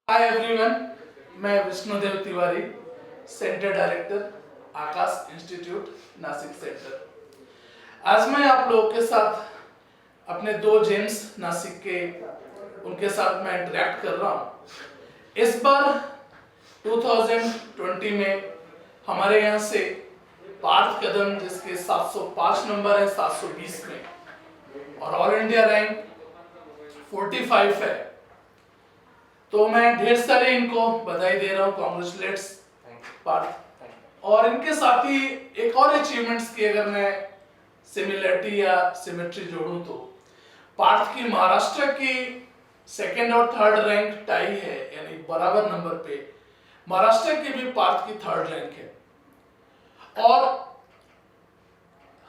Hi everyone, मैं Vishnudeo Tiwari, centre director आकाश institute Nashik centre. आज मैं आप लोगों के साथ अपने दो जेम्स नासिक के उनके साथ मैं इंटरेक्ट कर रहा हूँ। इस बार 2020 में हमारे यहाँ से पार्थ कदम, जिसके 705 नंबर है 720 में, और ऑल इंडिया रैंक 45 है। तो मैं ढेर सारे इनको बधाई दे रहा हूँ, कॉन्ग्रेचुलेट्स पार्थ। और इनके साथ ही एक और अचीवमेंट्स की अगर मैं सिमिलरिटी या सिमेट्री जोड़ूं तो पार्थ की महाराष्ट्र की सेकंड और थर्ड रैंक टाई है, यानी बराबर नंबर पे। महाराष्ट्र की भी पार्थ की थर्ड रैंक है। और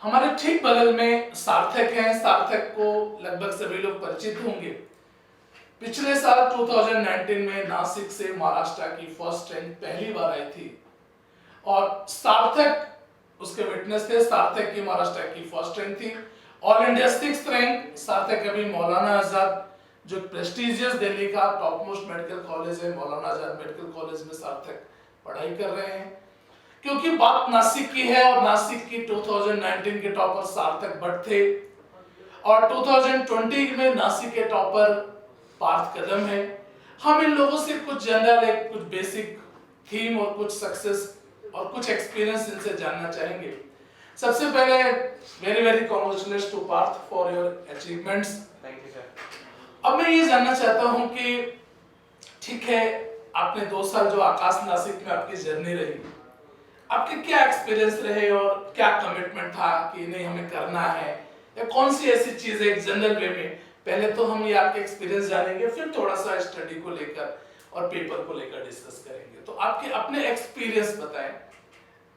हमारे ठीक बगल में सार्थक है। सार्थक को लगभग सभी लोग परिचित होंगे। पिछले साल 2019 में नासिक से महाराष्ट्र की फर्स्ट रैंक पहली बार आई थी और सार्थक उसके विटनेस थे। सार्थक की महाराष्ट्र की फर्स्ट रैंक थी। ऑल इंडिया 6th रैंक सार्थक अभी मौलाना आजाद, जो प्रेस्टिजियस दिल्ली का टॉप मोस्ट मेडिकल कॉलेज है, मौलाना आजाद मेडिकल कॉलेज में सार्थक पढ़ाई कर रहे हैं। क्योंकि बात नासिक की है और नासिक की 2019 के टॉपर सार्थक भट्ट थे और 2020 में नासिक के टॉपर पार्थ कदम है। हम इन लोगों से कुछ जनरल, कुछ बेसिक थीम और कुछ सक्सेस और कुछ एक्सपीरियंस इनसे जानना चाहेंगे। सबसे पहले very very congratulations to Parth for your achievements. Thank you sir. अब मैं ये जानना चाहता हूँ कि ठीक है, आपने 2 साल जो आकाश नासिक में आपकी जर्नी रही, आपके क्या एक्सपीरियंस रहे और क्या कमिटमेंट था कि नहीं हमें करना है, या कौन सी ऐसी चीज है एक जनरल वे में? पहले तो हम ये आपके एक्सपीरियंस जानेंगे, फिर थोड़ा सा स्टडी को लेकर और पेपर को लेकर डिस्कस करेंगे। तो आपके अपने एक्सपीरियंस बताएं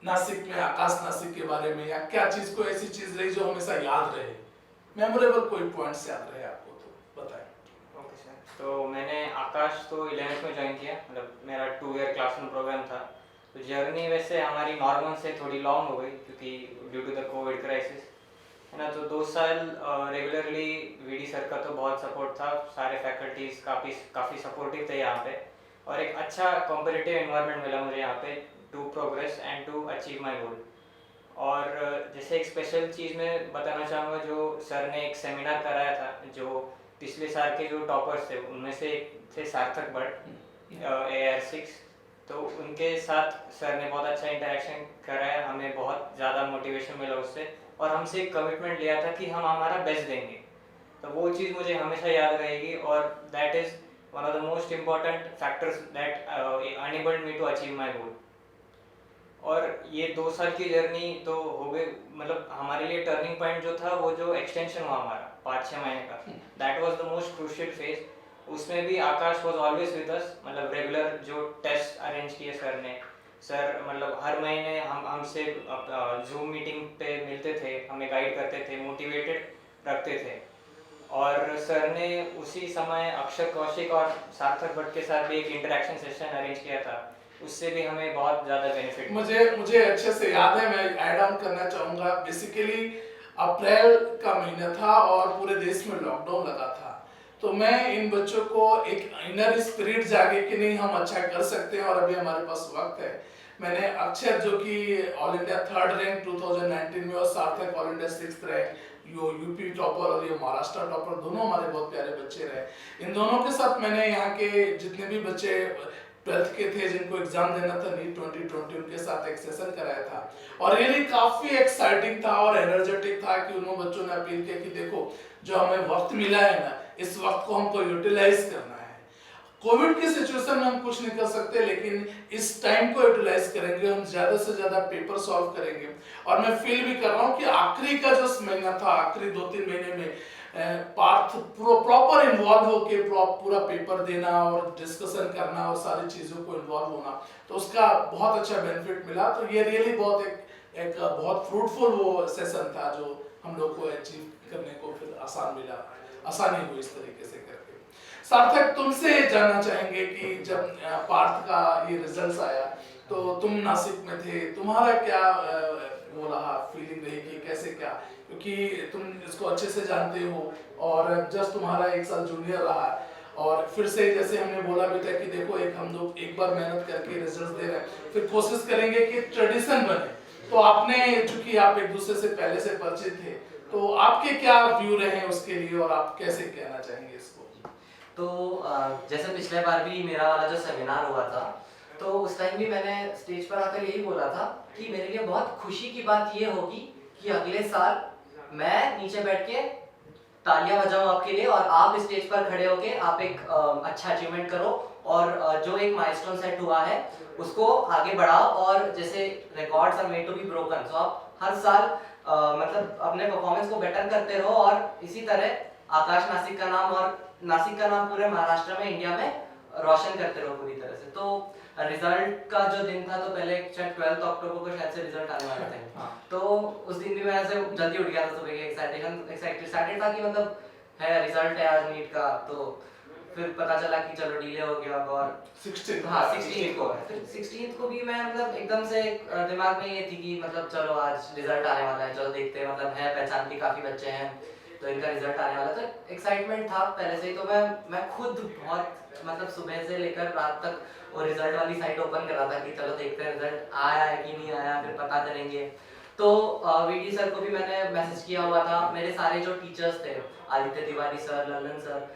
नासिक में, आकाश नासिक के बारे में, या क्या चीज को ऐसी चीज रही जो हमेशा याद रहे, मेमोरेबल कोई पॉइंट्स याद रहे आपको, तो बताएं। Okay sir. तो मैंने आकाश तो 11th में ज्वाइन किया, मतलब मेरा 2 ईयर क्लासरूम प्रोग्राम था। तो जर्नी वैसे हमारी नॉर्मल से थोड़ी लॉन्ग हो गई क्योंकि due to the COVID crisis, है ना। तो 2 साल रेगुलरली वीडी सर का तो बहुत सपोर्ट था, सारे फैकल्टीज काफ़ी सपोर्टिव थे यहाँ पे, और एक अच्छा कॉम्पिटिटिव एनवायरनमेंट मिला मुझे यहाँ पे to progress and to achieve my goal. और जैसे एक स्पेशल चीज़ मैं बताना चाहूँगा, जो सर ने एक सेमिनार कराया था, जो पिछले साल के जो टॉपर्स थे उनमें से एक थे सार्थक भट्ट AR6। तो उनके साथ सर ने बहुत अच्छा इंटरेक्शन कराया, हमें बहुत ज़्यादा मोटिवेशन मिला उससे, और हमसे एक कमिटमेंट लिया था कि हम हमारा बेस्ट देंगे। तो वो चीज़ मुझे हमेशा याद रहेगी, और that is one of the most important factors that enabled me to achieve my goal. और ये 2 साल की जर्नी तो हो गई, मतलब हमारे लिए टर्निंग पॉइंट जो था, वो जो एक्सटेंशन हुआ हमारा 5-6 महीने का, that was the most crucial phase. उसमें भी आकाश वाज ऑलवेज विद अस, मतलब रेगुलर जो टेस्ट अरेंज किए सर ने, सर मतलब हर महीने हमसे जूम मीटिंग पे मिलते थे, हमें गाइड करते थे, मोटिवेटेड रखते थे। और सर ने उसी समय अक्षर कौशिक और सार्थक भट्ट के साथ भी एक इंटरेक्शन सेशन अरेंज किया था, उससे भी हमें बहुत ज़्यादा बेनिफिट। मुझे अच्छे से याद है, मैं ऐड ऑन करना चाहूँगा। बेसिकली अप्रैल का महीना था और पूरे देश में लॉकडाउन लगा था। तो मैं इन बच्चों को एक इनर स्पिरिट जागे कि नहीं हम अच्छा कर सकते हैं और अभी हमारे पास वक्त है। मैंने अक्षर, जो कि ऑल इंडिया 3rd रैंक 2019 में, और सार्थक all India 6th rank, UP topper और ये महाराष्ट्र टॉपर, दोनों हमारे बहुत प्यारे बच्चे रहे। इन दोनों के साथ मैंने यहाँ के जितने भी बच्चे 12th के थे जिनको एग्जाम देना था नीट 2020, उनके साथ एक सेशन कराया था और रियली काफी एक्साइटिंग था और एनर्जेटिक था कि उन बच्चों ने अपील किया कि देखो, जो हमें वक्त मिला है ना, इस वक्त को हमको यूटिलाइज करना है। कोविड की सिचुएशन में हम कुछ नहीं कर सकते, लेकिन इस टाइम को यूटिलाइज करेंगे, हम ज्यादा से ज्यादा पेपर सॉल्व करेंगे। और मैं फील भी कर रहा हूँ कि आखिरी का जो महीना था, आखिरी 2-3 महीने में पार्थ प्रॉपर इन्वॉल्व होके पूरा पेपर देना और डिस्कशन करना और सारी चीजों को इन्वॉल्व होना, तो उसका बहुत अच्छा बेनिफिट मिला। तो ये रियली बहुत एक बहुत फ्रूटफुल वो सेशन था, जो हम लोग को अचीव करने को फिर आसानी हुई इस तरीके से करके। सार्थक, तुमसे जानना चाहेंगे कि जब पार्थ का ये रिजल्ट आया तो तुम नासिक में थे, तुम्हारा क्या वो रहा, फीलिंग रही कि कैसे क्या, क्योंकि तुम इसको अच्छे से जानते हो और जस्ट तुम्हारा 1 साल जूनियर रहा और फिर से जैसे हमने बोला भी था कि देखो एक हम लोग एक बार मेहनत करके रिजल्ट दे रहे हैं, फिर कोशिश करेंगे कि ट्रेडिशन बने। तो आपने, चूंकि आप एक दूसरे से पहले से परिचित थे, तो आपके क्या व्यू रहे हैं उसके लिए और आप कैसे कहना चाहेंगे इसको? तो जैसे पिछले बार भी मेरा वाला जो सेमिनार हुआ था, तो उस टाइम भी मैंने स्टेज पर आकर यही बोला था कि मेरे लिए बहुत खुशी की बात ये होगी कि अगले साल मैं नीचे बैठ के तालियां बजाऊं आपके लिए और आप स्टेज पर खड़े होके आप एक अच्छा अचीवमेंट करो और जो एक माइलस्टोन सेट हुआ है उसको आगे बढ़ाओ। और जैसे records are made to be broken, तो आप हर साल मतलब अपने परफॉर्मेंस को बेटर करते रहो और इसी तरह आकाश नासिक का नाम और नासिक का नाम पूरे महाराष्ट्र में, इंडिया में रोशन करते रहो पूरी तरह से। तो रिजल्ट का जो दिन था, तो पहले शायद 12 अक्टूबर को शायद से रिजल्ट आने वाला था। तो उस दिन भी मैं ऐसे जल्दी उठ गया था सुबह के, एक्साइटेड था कि मतलब है रिजल्ट है आज नीट का। तो फिर पता चला कि चलो डिले हो गया और 16 हाँ 16 को, फिर 16 को भी मैं मतलब एकदम से दिमाग में ये थी कि मतलब चलो आज रिजल्ट आने वाला है, चलो देखते हैं, मतलब है पहचान के काफी बच्चे हैं तो इनका रिजल्ट आने वाला। तो एक्साइटमेंट था पहले से ही। तो मैं खुद बहुत मतलब सुबह से लेकर रात तक वो रिजल्ट वाली साइट ओपन कर रहा था कि चलो देखते हैं रिजल्ट आया है कि नहीं आया, फिर पता करेंगे। तो वीडी सर को भी मैंने मैसेज किया हुआ था, मेरे सारे जो टीचर्स थे, आदित्य तिवारी सर, ललन सर,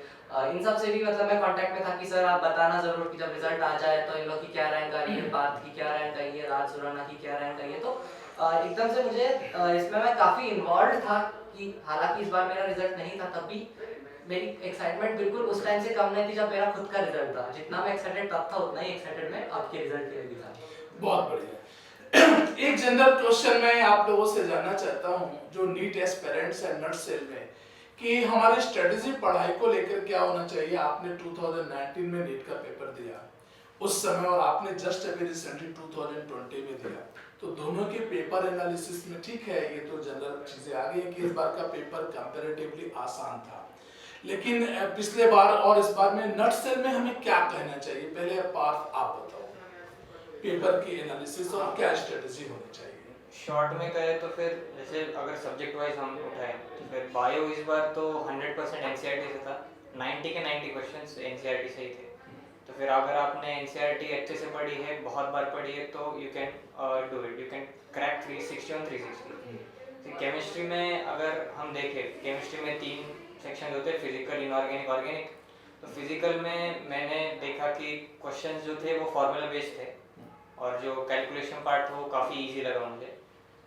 इन सब से भी मतलब मैं कांटेक्ट में था कि सर आप बताना जरूर कि जब रिजल्ट आ जाए तो इन लोग की क्या रैंक आई है, पार्थ की क्या रैंक आई है, राज सुराना की क्या रैंक आई है। तो एकदम से मुझे इसमें मैं काफी इन्वॉल्व था कि हालांकि इस बार मेरा रिजल्ट नहीं था, तब भी मेरी एक्साइटमेंट बिल्कुल उस टाइम से कम नहीं थी जब मेरा खुद का रिजल्ट था। जितना मैं एक्साइटेड तब था उतना ही एक्साइटेड मैं आपके रिजल्ट के लिए भी था। बहुत बढ़िया। एक जनरल क्वेश्चन मैं आप लोगों से जानना चाहता हूँ, जो नीट एस्पिरेंट्स है नटसेल में, कि हमारी स्ट्रेटेजी पढ़ाई को लेकर क्या होना चाहिए। आपने 2019 में नीट का पेपर दिया उस समय, और आपने जस्ट अभी रिसेंटली 2020 में दिया, तो दोनों के पेपर एनालिसिस में ठीक है, ये तो जनरल चीजें आ गई कि इस बार का पेपर कंपैरेटिवली आसान था, लेकिन पिछले बार और इस बार में नटसेल में हमें क्या कहना चाहिए? पहले पार्थ आप बताओ, पेपर की एनालिसिस और क्या स्ट्रेटेजी होनी चाहिए। शॉर्ट में कहे तो फिर जैसे अगर सब्जेक्ट वाइज हम उठाएं तो फिर बायो इस बार तो 100% एनसीईआरटी से था, 90 के 90 क्वेश्चंस एनसीईआरटी से ही थे। तो फिर अगर आपने एनसीईआरटी अच्छे से पढ़ी है, बहुत बार पढ़ी है, तो you can do it, you can crack 360 on 360। Chemistry में अगर हम देखें, केमिस्ट्री में 3 सेक्शन होते हैं, फिजिकल, इनऑर्गेनिक, ऑर्गेनिक। तो फिजिकल में मैंने देखा कि क्वेश्चंस जो थे वो फॉर्मूला बेस्ड थे और जो कैलकुलेशन पार्ट था वो काफ़ी इजी लगा मुझे।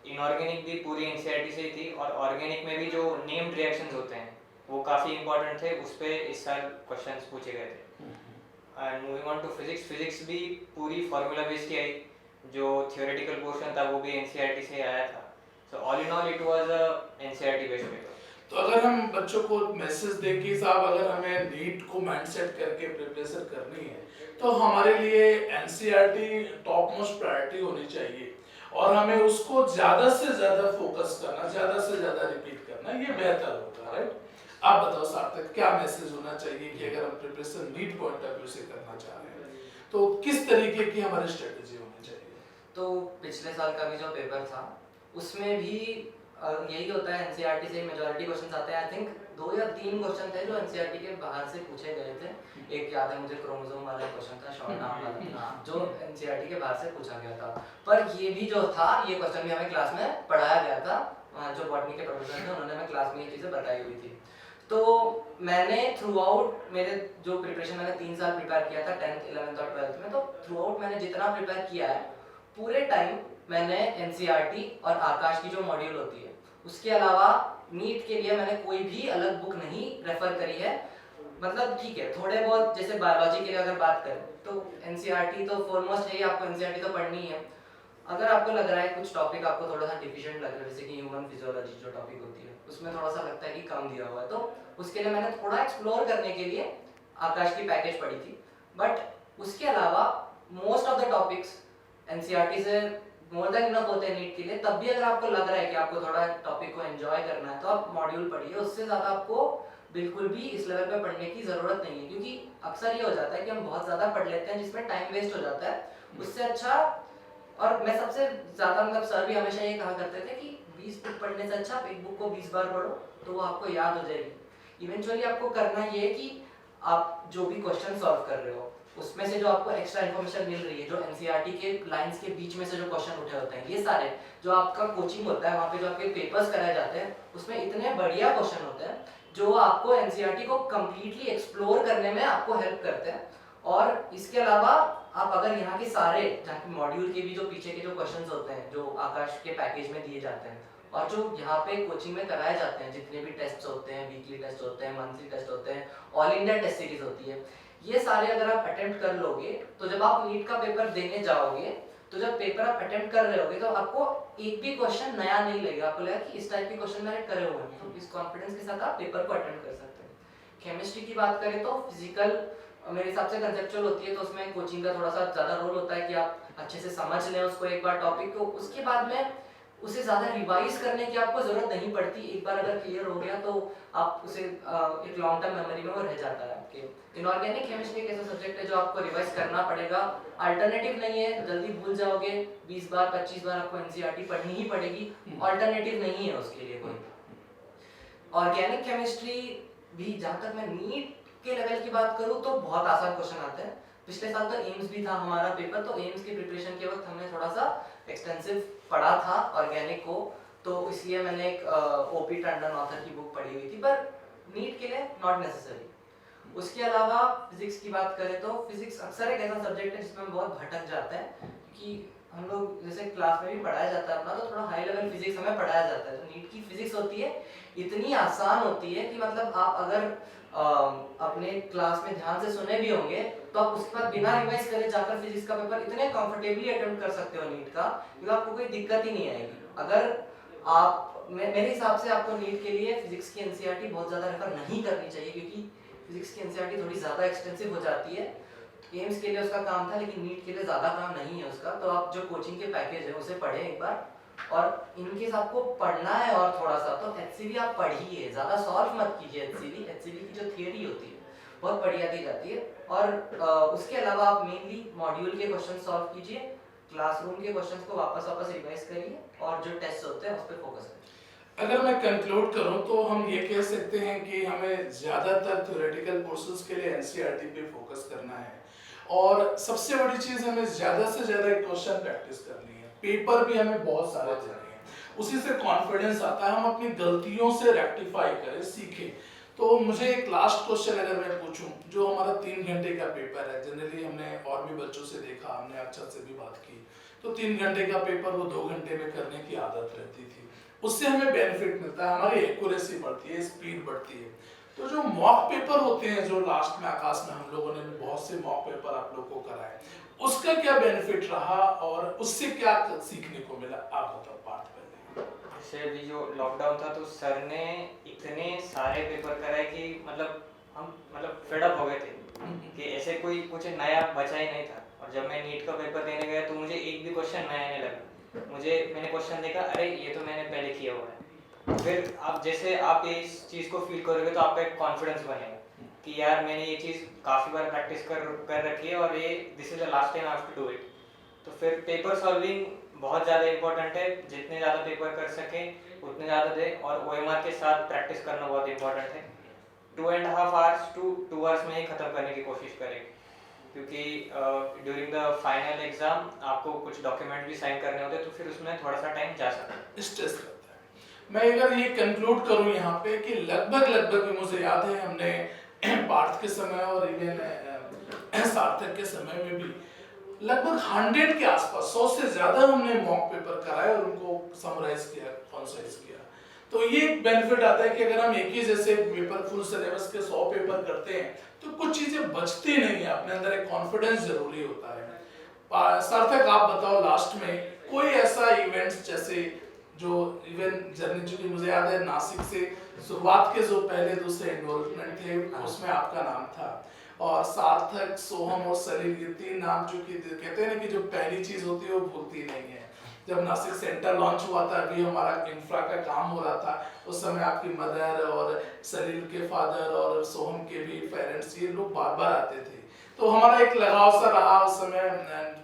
इनऑर्गेनिक भी पूरी एनसीईआरटी से ही थी और ऑर्गेनिक में भी जो नेम्ड रिएक्शंस होते हैं वो काफ़ी इंपॉर्टेंट थे, उस पर इस साल क्वेश्चंस पूछे गए थे। And moving on to physics, physics भी पूरी फार्मूला बेस्ड ही आई, जो थियोरेटिकल पोर्शन था वो भी एनसीईआरटी से आया था। So all in all it was a NCERT based paper. तो अगर हम बच्चों को मैसेज दें कि साहब अगर हमें नीट को माइंडसेट करके प्रिपरेशन करनी है, तो हमारे लिए एनसीईआरटी टॉप मोस्ट प्रायोरिटी होनी चाहिए और हमें उसको ज्यादा से ज्यादा फोकस करना, ज्यादा से ज्यादा रिपीट करना, ये बेहतर होगा, राइट? आप बताओ सार्थक, क्या मैसेज होना चाहिए कि अगर हम preparation NEET point of view से करना चाह रहे हैं तो किस तरीके की हमारी स्ट्रेटेजी होनी चाहिए? तो पिछले साल का भी जो पेपर था उसमें भी यही होता है, एनसीईआरटी से मेजॉरिटी क्वेश्चंस आते हैं। आई थिंक 2 या 3 क्वेश्चन थे जो एनसीईआरटी के बाहर से पूछे गए थे। एक याद है मुझे, क्रोमोसोम वाला क्वेश्चन था, शॉर्ट नाम वाला, जो एनसीईआरटी के बाहर से पूछा गया था। पर ये भी जो था, ये क्वेश्चन भी हमें क्लास में पढ़ाया गया था, जो बॉटनी के प्रोफेसर थे उन्होंने हमें क्लास में ये चीज़ें बताई हुई थी। तो मैंने थ्रू आउट मेरे जो प्रिपरेशन मैंने 3 साल प्रिपेयर किया था 10th 11th और 12th में, तो थ्रू आउट मैंने जितना प्रिपेयर किया है पूरे टाइम मैंने एनसीईआरटी और आकाश की जो मॉड्यूल होती है उसके अलावा नीट के लिए मैंने कोई भी अलग बुक नहीं रेफर करी है। मतलब ठीक है, थोड़े बहुत जैसे बायोलॉजी के लिए अगर बात करें तो एनसीईआरटी तो फॉरमोस्ट है ही, आपको एनसीईआरटी तो पढ़नी है। अगर आपको लग रहा है कुछ टॉपिक आपको थोड़ा सा डिफिशिएंट लग रहा है, जैसे कि ह्यूमन फिजियोलॉजी जो टॉपिक होती है उसमें थोड़ा सा लगता है कि कम दिया हुआ है, तो उसके लिए मैंने थोड़ा एक्सप्लोर करने के लिए आकाश की पैकेज पढ़ी थी। बट उसके अलावा most of the topics NCERT से मोर देन इनफ होते हैं नीट के लिए। तब भी अगर आपको लग रहा है कि आपको थोड़ा टॉपिक को एंजॉय करना है तो आप मॉड्यूल पढ़िए, उससे ज़्यादा आपको बिल्कुल भी इस लेवल पे पढ़ने की ज़रूरत नहीं है, क्योंकि अक्सर ये हो जाता है कि हम बहुत ज़्यादा पढ़ लेते हैं जिसमें टाइम वेस्ट हो जाता है। उससे अच्छा, और मैं सबसे ज़्यादा मतलब सर भी हमेशा ये कहा करते थे कि 20 बुक पढ़ने से अच्छा एक बुक को 20 बार पढ़ो तो वो आपको याद हो जाएगी। इवेंचुअली आपको करना ये है कि आप जो भी क्वेश्चन सॉल्व कर रहे हो उसमें से जो आपको एक्स्ट्रा इन्फॉर्मेशन मिल रही है, जो एनसीईआरटी के लाइंस के बीच में से जो क्वेश्चन उठे होते हैं, ये सारे जो आपका कोचिंग होता है वहाँ पे जो आपके पेपर्स कराए जाते हैं उसमें इतने बढ़िया क्वेश्चन होते हैं जो आपको एनसीईआरटी को कम्प्लीटली एक्सप्लोर करने में आपको हेल्प करते हैं। और इसके अलावा आप अगर यहाँ के सारे जहाँ के मॉड्यूल के भी जो पीछे के जो क्वेश्चंस होते हैं जो आकाश के पैकेज में दिए जाते हैं और जो यहाँ पे कोचिंग में कराए जाते हैं, जितने भी टेस्ट होते हैं, वीकली टेस्ट होते हैं, मंथली टेस्ट होते हैं, ऑल इंडिया टेस्ट सीरीज होती है, ये सारे अगर आप अटेम्प्ट कर लोगे तो जब आप नीट का पेपर देने जाओगे तो जब पेपर आप अटेम्प्ट कर रहे होगे तो आपको एक भी क्वेश्चन नया नहीं लगेगा, आपको लगेगा कि इस टाइप के क्वेश्चन मैंने करे हुए हैं, तो इस कॉन्फिडेंस के साथ आप पेपर को अटेम्प्ट कर सकते हैं। केमिस्ट्री की बात करें तो फिजिकल मेरे हिसाब से कंसेप्चुअल होती है, तो उसमें कोचिंग का थोड़ा सा ज़्यादा रोल होता है कि आप अच्छे से समझ लें उसको एक बार टॉपिक को, उसके बाद में उसे ज़्यादा रिवाइज करने की आपको ज़रूरत नहीं पड़ती। एक बार अगर क्लियर हो गया तो आप उसे एक लॉन्ग टर्म मेमोरी में वो रह जाता है आपके। इनऑर्गेनिक केमिस्ट्री एक ऐसा सब्जेक्ट है जो आपको रिवाइज करना पड़ेगा, अल्टरनेटिव नहीं है, जल्दी भूल जाओगे, 20 बार 25 बार आपको एनसीईआरटी पढ़नी ही पड़ेगी, अल्टरनेटिव नहीं है उसके लिए कोई। ऑर्गेनिक केमिस्ट्री भी जहाँ तक मैं नीट के लेवल की बात करूँ तो बहुत आसान क्वेश्चन आते हैं। पिछले साल तो एम्स भी था हमारा पेपर, तो एम्स की प्रिपरेशन के वक्त हमने थोड़ा सा एक्सटेंसिव पढ़ा था ऑर्गेनिक को, तो इसलिए मैंने एक ओपी टंडन ऑथर की बुक पढ़ी हुई थी, पर नीट के लिए नॉट नेसेसरी। उसके अलावा फिजिक्स की बात करें तो फिजिक्स अक्सर एक ऐसा सब्जेक्ट है जिसमें हम बहुत भटक जाते हैं, क्योंकि हम लोग जैसे क्लास में भी पढ़ाया जाता है अपना, तो थोड़ा हाई लेवल फिजिक्स हमें पढ़ाया जाता है। तो नीट की फिजिक्स होती है इतनी आसान होती है कि मतलब आप अगर अपने क्लास में ध्यान से सुने भी होंगे तो आप उसके बाद बिना रिवाइज करे जाकर फिजिक्स का पेपर इतने कंफर्टेबली अटेम्प्ट कर सकते हो नीट का, क्योंकि आपको कोई दिक्कत ही नहीं आएगी। अगर आप मेरे हिसाब से आपको नीट के लिए फिजिक्स की एनसीईआरटी बहुत ज़्यादा रेफर नहीं करनी चाहिए, क्योंकि फिजिक्स की एनसीईआरटी थोड़ी ज़्यादा एक्सटेंसिव हो जाती है। एम्स के लिए उसका काम था लेकिन नीट के लिए ज़्यादा काम नहीं है उसका, तो आप जो कोचिंग के पैकेज है उसे पढ़ें एक बार, और इनकेस आपको पढ़ना है और थोड़ा सा तो एचसीवी आप पढ़िए, ज़्यादा सॉल्व मत कीजिए। एचसीवी की जो थियरी होती है बहुत बढ़िया दी जाती है, और उसके अलावा आप मेनली मॉड्यूल के क्वेश्चन सॉल्व कीजिए, क्लासरूम के क्वेश्चंस को वापस रिवाइज करिए, और जो टेस्ट होते हैं उस पर फोकस करिए। अगर मैं कंक्लूड करूं तो हम ये कह सकते हैं कि हमें ज़्यादातर थ्योरेटिकल कोर्सेज के लिए एनसीईआरटी पे फोकस करना है, और सबसे बड़ी चीज़ हमें ज़्यादा से ज़्यादा क्वेश्चन प्रैक्टिस करनी है। पेपर भी हमें बहुत सारे देने हैं, उसी से कॉन्फिडेंस आता है, हम अपनी गलतियों से रेक्टिफाई करें, सीखें। तो मुझे एक लास्ट क्वेश्चन अगर मैं पूछूं, जो हमारा 3 घंटे का पेपर है, जनरली हमने और भी बच्चों से देखा, हमने अक्षर से भी बात की, तो 3 घंटे का पेपर वो 2 घंटे में करने की आदत रहती थी। उससे हमें बेनिफिट मिलता है, हमारी एक्यूरेसी बढ़ती है, स्पीड बढ़ती है। तो जो मॉक पेपर होते हैं, जो लास्ट में आकाश में हम लोगों ने बहुत से मॉक पेपर आप लोग को कराए, उसका क्या बेनिफिट रहा और उससे क्या सीखने को मिला, आप बताओ पार्थ पहले। जैसे अभी जो लॉकडाउन था तो सर ने इतने सारे पेपर कराए कि हम फेड अप हो गए थे कि ऐसे कोई कुछ नया बचा ही नहीं था। और जब मैं नीट का पेपर देने गया तो मुझे एक भी क्वेश्चन नया नहीं लगा। मैंने क्वेश्चन देखा, अरे ये तो मैंने पहले किया हुआ है। फिर आप जैसे आप इस चीज़ को फील करोगे तो आपका एक कॉन्फिडेंस बनेगा कि यार मैंने ये चीज़ काफ़ी बार प्रैक्टिस कर रखी है और ये this is the last time I have to do it. तो फिर पेपर सॉल्विंग बहुत ज़्यादा इंपॉर्टेंट है, जितने ज़्यादा पेपर कर सकें उतने ज़्यादा दें, और ओएमआर के साथ प्रैक्टिस करना बहुत इंपॉर्टेंट है। 2.5 आवर्स टू 2 आवर्स में ही ख़त्म करने की कोशिश करें, क्योंकि ड्यूरिंग द फाइनल एग्ज़ाम आपको कुछ डॉक्यूमेंट भी साइन करने होते हैं, तो फिर उसमें थोड़ा सा टाइम जा सकता है, स्ट्रेस रहता है। मैं अगर ये कंक्लूड करूं यहाँ पे कि लगभग मुझे याद है हमने पार्थ के समय और इवन सार्थक के समय में भी लगभग 100 के आसपास, 100 से ज्यादा हमने मॉक पेपर कराए और उनको समराइज किया, कॉन्साइज किया। तो ये बेनिफिट आता है कि अगर हम एक ही जैसे पेपर फुल सिलेबस के 100 पेपर करते हैं तो कुछ चीजें बचती नहीं है, अपने अंदर एक कॉन्फिडेंस जरूरी होता है। सार्थक आप बताओ लास्ट में कोई ऐसा इवेंट्स जैसे जो इवेंट जर्नी, चूंकि मुझे याद है नासिक से शुरुआत के जो पहले दूसरे एनरोलमेंट थे उसमें आपका नाम था, और सार्थक, सोहम और सलील, ये 3 नाम जो कि कहते हैं ना कि जो पहली चीज होती है वो भूलती नहीं है। जब नासिक सेंटर लॉन्च हुआ था, अभी हमारा इंफ्रा का काम हो रहा था, उस समय आपकी मदर और सलील के फादर और सोहम के भी पेरेंट्स, ये लोग बार बार आते थे, तो हमारा एक लगाव सा रहा उस समय।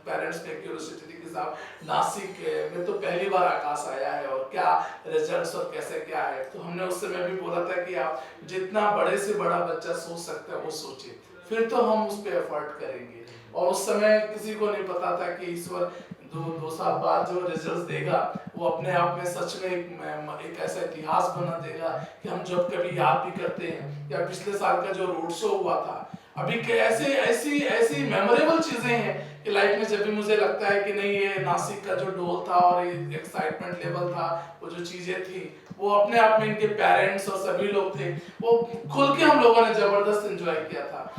पेरेंट्स ने क्यूरियोसिटी थी कि साहब नासिक में तो पहली बार आकाश आया है और क्या रिजल्ट्स और कैसे क्या है। तो हमने उस समय भी बोला था कि आप जितना बड़े से बड़ा बच्चा सोच सकते हैं वो सोचिए, फिर तो हम उस पर एफर्ट करेंगे। और उस समय किसी को नहीं पता था कि ईश्वर दो साल बाद जो रिजल्ट देगा वो अपने आप में सच में एक ऐसा इतिहास बना देगा कि हम जब कभी याद भी करते हैं, या पिछले साल का जो रोड शो हुआ था, अभी ऐसे ऐसी ऐसी मेमोरेबल चीजें हैं कि लाइफ में जब भी मुझे लगता है कि नहीं ये नासिक का जो डोल था और ये एक्साइटमेंट लेवल था, वो जो चीजें थी, वो अपने आप में इनके पेरेंट्स और सभी लोग थे, वो खुल के हम लोगों ने जबरदस्त एंजॉय किया था।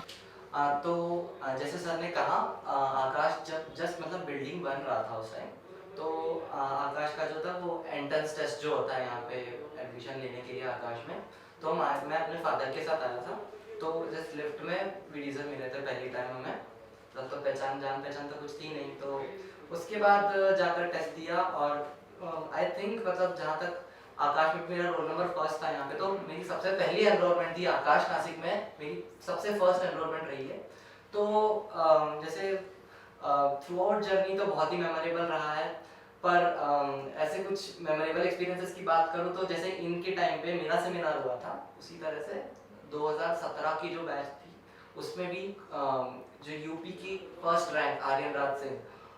तो जैसे सर ने कहा, आकाश जब जस्ट मतलब बिल्डिंग बन रहा था उस टाइम, तो आकाश का जो था वो एंट्रेंस टेस्ट जो होता है यहाँ पे एडमिशन लेने के लिए आकाश में, तो मैं अपने फादर के साथ आया था। तो जस्ट लिफ्ट में वीडियो मिले थे पहली टाइम हमें, तब तो जान पहचान तो कुछ थी नहीं। तो उसके बाद जाकर टेस्ट दिया और आई थिंक मतलब जहाँ तक आकाश में मेरा रोल नंबर फर्स्ट था यहाँ पे, तो मेरी सबसे पहली एनरोलमेंट थी आकाश नासिक में, मेरी सबसे फर्स्ट एनरोलमेंट रही है। तो जैसे थ्रू आउट जर्नी तो बहुत ही मेमोरेबल रहा है, पर ऐसे कुछ मेमोरेबल एक्सपीरियंसेस की बात करूँ तो जैसे इनके टाइम पे मेरा सेमिनार हुआ था, उसी तरह से 2017 की जो बैच थी उसमें भी जो यूपी की फर्स्ट रैंक आर्यन राज सिंह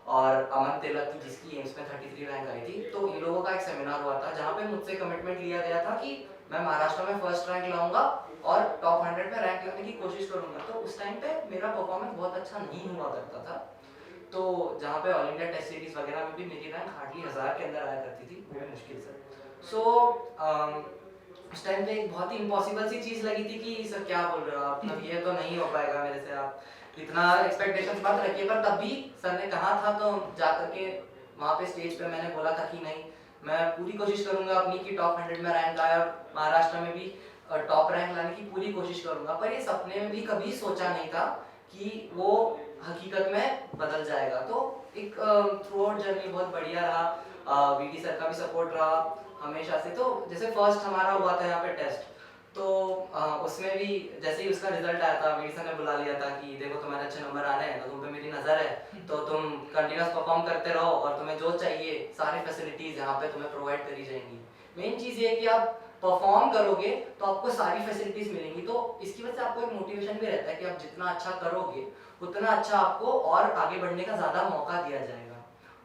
और अमन तिलक की जिसकी एम्स में 33 रैंक आई थी, तो इन लोगों का एक सेमिनार हुआ था जहाँ पे मुझसे कमिटमेंट लिया गया था कि मैं महाराष्ट्र में फर्स्ट रैंक लाऊंगा और टॉप 100 में रैंक लाने की कोशिश करूंगा। तो उस टाइम पे मेरा परफॉर्मेंस बहुत अच्छा नहीं हुआ करता था, तो जहाँ पे ऑल इंडिया टेस्ट सीरीज वगैरह में भी मेरी रैंक हार्डली 1000 के अंदर आया करती थी, वो भी मुश्किल से। सो उस टाइम पे एक बहुत ही इम्पॉसिबल सी चीज़ लगी थी कि सर क्या बोल रहे हो आप, मतलब ये तो नहीं हो पाएगा मेरे से, आप इतना एक्सपेक्टेशंस मत रखिए। पर तब भी सर ने कहा था तो जाकर के वहाँ पे स्टेज पे मैंने बोला था कि नहीं, मैं पूरी कोशिश करूंगा अपनी कि टॉप 100 में रैंक आए और महाराष्ट्र में भी टॉप रैंक लाने की पूरी कोशिश करूंगा। पर ये सपने में भी कभी सोचा नहीं था कि वो हकीकत में बदल जाएगा। तो एक थ्रू आउट जर्नी बहुत बढ़िया रहा, वीडी सर का भी सपोर्ट रहा हमेशा से। तो जैसे फर्स्ट हमारा हुआ था यहाँ पे टेस्ट, तो उसमें भी जैसे ही उसका रिजल्ट आया था वीडी सर ने बुला लिया था कि देखो तुम्हारे अच्छे नंबर आ रहे हैं, तो तुम पे मेरी नज़र है, तो तुम कंटिन्यूस परफॉर्म करते रहो और तुम्हें जो चाहिए सारी फैसिलिटीज़ यहाँ पे तुम्हें प्रोवाइड करी जाएंगी। मेन चीज़ ये है कि आप परफॉर्म करोगे तो आपको सारी फैसिलिटीज़ मिलेंगी, तो इसकी वजह से आपको एक मोटिवेशन भी रहता है कि आप जितना अच्छा करोगे उतना अच्छा आपको और आगे बढ़ने का ज़्यादा मौका दिया जाएगा।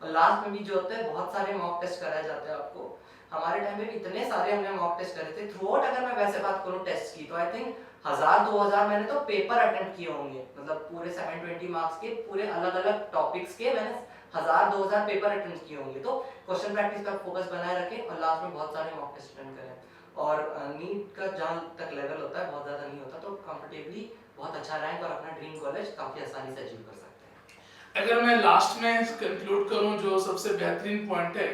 और लास्ट में भी जो होता है बहुत सारे मॉक टेस्ट कराए जाते हैं आपको, हमारे टाइम पे भी इतने सारे हमने मॉक टेस्ट करे थे। थ्रू आउट अगर मैं वैसे बात करूँ टेस्ट की, तो आई थिंक 1000-2000 मैंने तो पेपर अटेम्प्ट किए होंगे, मतलब पूरे 720 मार्क्स के पूरे अलग अलग टॉपिक्स के मैंने 1000-2000 पेपर अटेम्प्ट किए होंगे। तो क्वेश्चन प्रैक्टिस पर फोकस बनाए रखें और लास्ट में बहुत सारे मॉक टेस्ट अटेम्प्ट करें। और नीट का जहाँ तक लेवल होता है बहुत ज़्यादा नहीं होता, तो कंफर्टेबली बहुत अच्छा रैंक और अपना ड्रीम कॉलेज काफ़ी आसानी से अचीव कर सकते हैं। अगर मैं लास्ट में कंक्लूड करूं, जो सबसे बेहतरीन पॉइंट है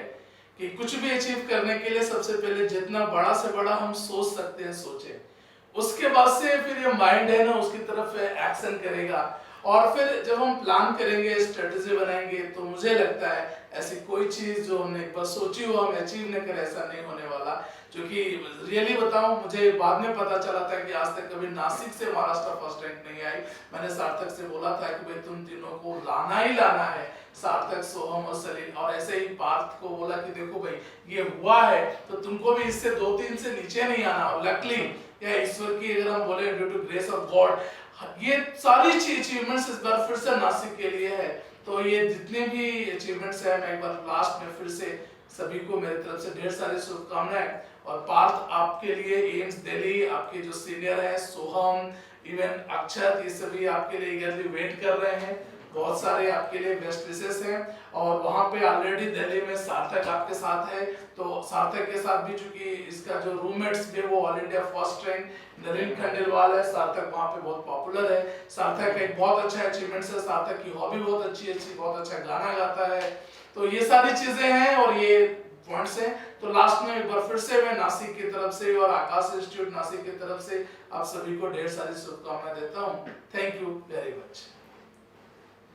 कि कुछ भी अचीव करने के लिए सबसे पहले जितना बड़ा से बड़ा हम सोच सकते हैं सोचें, उसके बाद से फिर ये माइंड है ना उसकी तरफ एक्शन करेगा, और फिर जब हम प्लान करेंगे स्ट्रेटजी बनाएंगे, तो मुझे लगता है ऐसी कोई चीज़ जो हमने एक बार सोची हो हम अचीव न करें, ऐसा नहीं होने वाला। क्योंकि रियली बताऊं, मुझे बाद में पता चला था कि आज तक कभी नासिक से महाराष्ट्र फर्स्ट रैंक नहीं आई। मैंने सार्थक से बोला था कि भाई तुम तीनों को लाना ही लाना है, सार्थक, सोहम और सलील, और ऐसे ही पार्थ को बोला कि देखो भाई ये हुआ है तो तुमको भी इससे 2-3 से नीचे नहीं आना। लकली या ईश्वर की अगर हम बोले due to grace of God, ये सारी अचीवमेंट्स इस बार फिर से नासिक के लिए है। तो ये जितने भी अचीवमेंट्स हैं, मैं एक बार लास्ट में फिर से सभी को मेरी तरफ से ढेर सारी शुभकामनाएं। और पार्थ आपके लिए एम्स दिल्ली, आपके जो सीनियर हैं सोहम, इवन अक्षत, ये सभी आपके लिए ईगरली वेट कर रहे हैं। बहुत सारे आपके लिए बेस्ट विशेस हैं। और वहाँ पे ऑलरेडी दिल्ली में सार्थक आपके साथ है, तो सार्थक के साथ भी चूंकि इसका जो रूममेट्स भी वो all India first rank Narendra Khandelwal है, सार्थक वहाँ पे बहुत पॉपुलर है। सार्थक का एक बहुत अच्छा अचीवमेंट है, सार्थक की हॉबी बहुत अच्छी, बहुत अच्छा गाना गाता है। तो ये सारी चीजें हैं और ये पॉइंट्स हैं। तो लास्ट में एक बार फिर से मैं नासिक की तरफ से और आकाश इंस्टीट्यूट नासिक की तरफ से आप सभी को ढेर सारी शुभकामनाएं देता हूँ। Thank you very much.